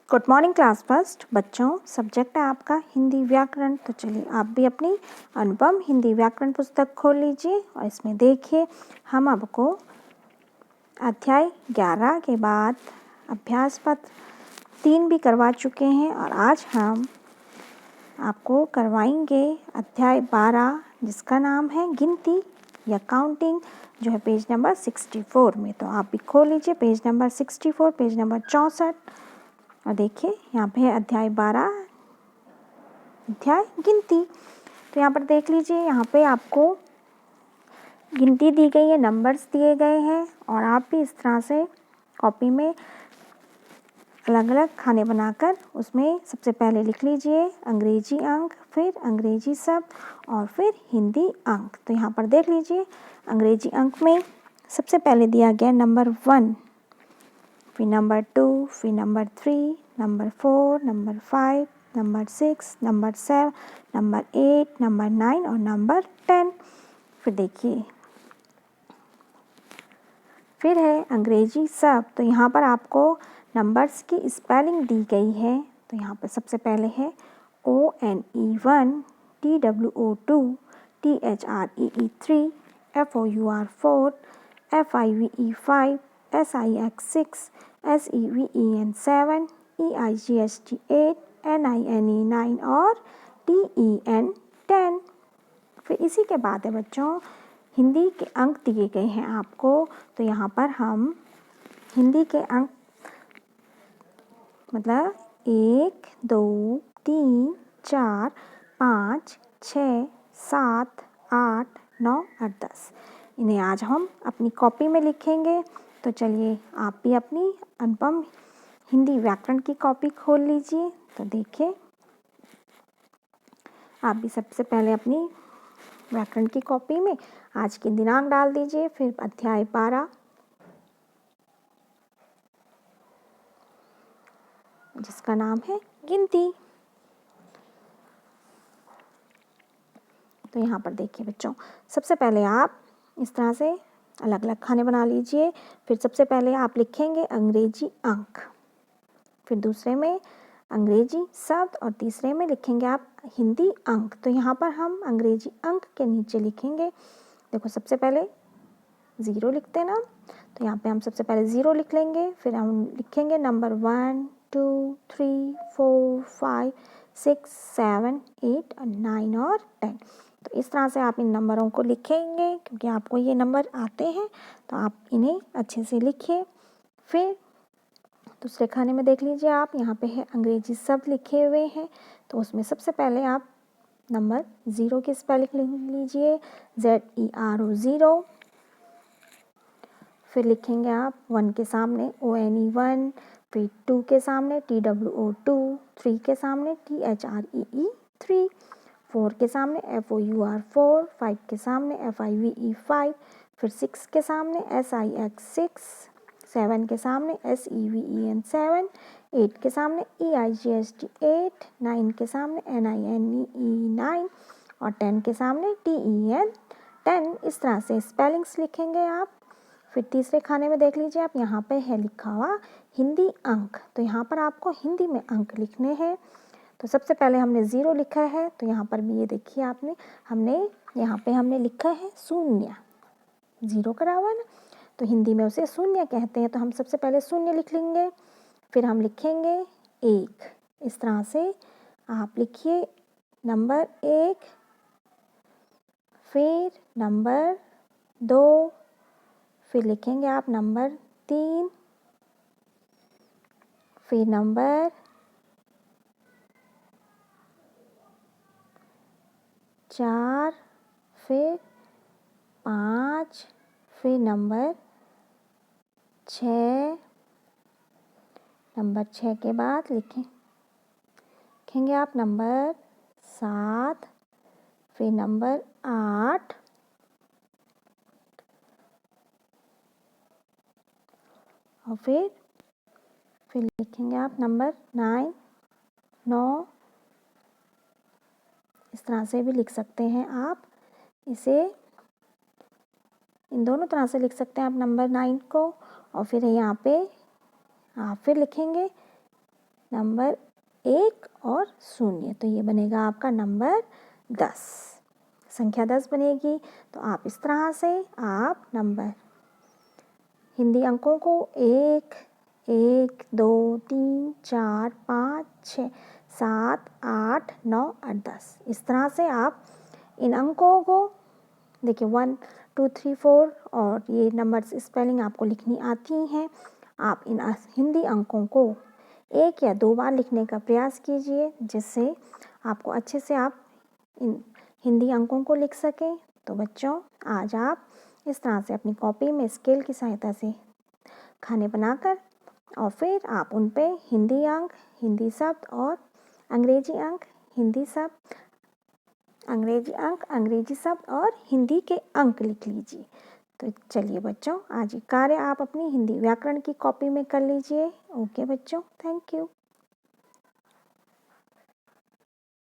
Good morning class first बच्चों। Subject है आपका हिंदी व्याकरण। तो चलिए आप भी अपनी अनुपम हिंदी व्याकरण पुस्तक खोल लीजिए और इसमें देखिए हम आपको अध्याय 11 के बाद अभ्यास पत्र 3 भी करवा चुके हैं और आज हम आपको करवाएंगे अध्याय 12 जिसका नाम है गिनती या काउंटिंग, जो है पेज नंबर 64 में। तो आप भी खोल लीजिए पेज नंबर 64, पेज नंबर 64 और देखिए यहाँ पे है अध्याय 12 अध्याय गिनती। तो यहाँ पर देख लीजिए, यहाँ पे आपको गिनती दी गई है, नंबर्स दिए गए हैं और आप भी इस तरह से कॉपी में अलग अलग खाने बनाकर उसमें सबसे पहले लिख लीजिए अंग्रेजी अंक, फिर अंग्रेजी शब्द और फिर हिंदी अंक। तो यहाँ पर देख लीजिए अंग्रेजी अंक में सबसे पहले दिया गया नंबर 1, फिर नंबर 2, फिर number 3, number 4, number 5, number 6, number 7, number 8, number 9 और नंबर 10। फिर देखिए फिर है अंग्रेजी शब्द। तो यहाँ पर आपको नंबर्स की स्पेलिंग दी गई है। तो यहाँ पर सबसे पहले है ONE1, TWO2, THREE3, FOUR4, FIVE5, SIX6, SEVEN7, EIGST8, NINE9 और TEN10। फिर इसी के बाद है बच्चों हिंदी के अंक दिए गए हैं आपको। तो यहाँ पर हम हिंदी के अंक मतलब 1, 2, 3, 4, 5, 6, 7, 8, 9 और 10, इन्हें आज हम अपनी कॉपी में लिखेंगे। तो चलिए आप भी अपनी अनुपम हिंदी व्याकरण की कॉपी खोल लीजिए। तो देखिए आप भी सबसे पहले अपनी व्याकरण की कॉपी में आज की दिनांक डाल दीजिए, फिर अध्याय 12 जिसका नाम है गिनती। तो यहाँ पर देखिए बच्चों, सबसे पहले आप इस तरह से अलग अलग खाने बना लीजिए। फिर सबसे पहले आप लिखेंगे अंग्रेजी अंक, फिर दूसरे में अंग्रेजी शब्द और तीसरे में लिखेंगे आप हिंदी अंक। तो यहाँ पर हम अंग्रेजी अंक के नीचे लिखेंगे, देखो सबसे पहले 0 लिखते हैं ना, तो यहाँ पे हम सबसे पहले 0 लिख लेंगे। फिर हम लिखेंगे नंबर 1, 2, 3, 4, 5, 6, 7, 8 और 9 और 10। तो इस तरह से आप इन नंबरों को लिखेंगे क्योंकि आपको ये नंबर आते हैं, तो आप इन्हें अच्छे से लिखिए। फिर दूसरे खाने में देख लीजिए आप, यहाँ पे है अंग्रेजी शब्द लिखे हुए हैं। तो उसमें सबसे पहले आप नंबर 0 की स्पेलिंग लिख लीजिए ZERO 0। फिर लिखेंगे आप 1 के सामने ONE1, फिर 2 के सामने TWO2, 3 के सामने THREE3, 4 के सामने FOUR4, 5 के सामने FIVE5, फिर 6 के सामने SIX6, 7 के सामने SEVEN7, 8 के सामने EIGST8, 9 के सामने NINE9 और 10 के सामने TEN10। इस तरह से स्पेलिंग्स लिखेंगे आप। फिर तीसरे खाने में देख लीजिए आप, यहाँ पे है लिखा हुआ हिंदी अंक। तो यहाँ पर आपको हिंदी में अंक लिखने हैं। तो सबसे पहले हमने 0 लिखा है, तो यहाँ पर भी ये देखिए आपने यहाँ पे हमने लिखा है शून्य, 0 करा हुआ है ना, तो हिंदी में उसे शून्य कहते हैं। तो हम सबसे पहले शून्य लिख लेंगे, फिर हम लिखेंगे 1। इस तरह से आप लिखिए नंबर 1, फिर नंबर 2, फिर लिखेंगे आप नंबर 3, फिर नंबर 4, फिर 5, फिर नंबर 6, नंबर 6 के बाद लिखेंगे आप नंबर 7, फिर नंबर 8 और फिर लिखेंगे आप नंबर 9। इस तरह से भी लिख सकते हैं आप, इसे इन दोनों तरह से लिख सकते हैं आप नंबर 9 को। और फिर यहाँ पे आप फिर लिखेंगे नंबर 1 और 0, तो ये बनेगा आपका नंबर 10, संख्या 10 बनेगी। तो आप इस तरह से आप नंबर हिंदी अंकों को 1, 1, 2, 3, 4, 5, 6, 7, 8, 9 और 10, इस तरह से आप इन अंकों को देखिए 1, 2, 3, 4 और ये नंबर्स स्पेलिंग आपको लिखनी आती हैं। आप इन हिंदी अंकों को 1 या 2 बार लिखने का प्रयास कीजिए, जिससे आपको अच्छे से आप इन हिंदी अंकों को लिख सकें। तो बच्चों, आज आप इस तरह से अपनी कॉपी में स्केल की सहायता से खाने बनाकर और फिर आप उन पे हिंदी अंक, हिंदी शब्द और अंग्रेजी अंक, हिंदी शब्द, अंग्रेजी अंक, अंग्रेजी शब्द और हिंदी के अंक लिख लीजिए। तो चलिए बच्चों, आज ये कार्य आप अपनी हिंदी व्याकरण की कॉपी में कर लीजिए। ओके बच्चों, थैंक यू।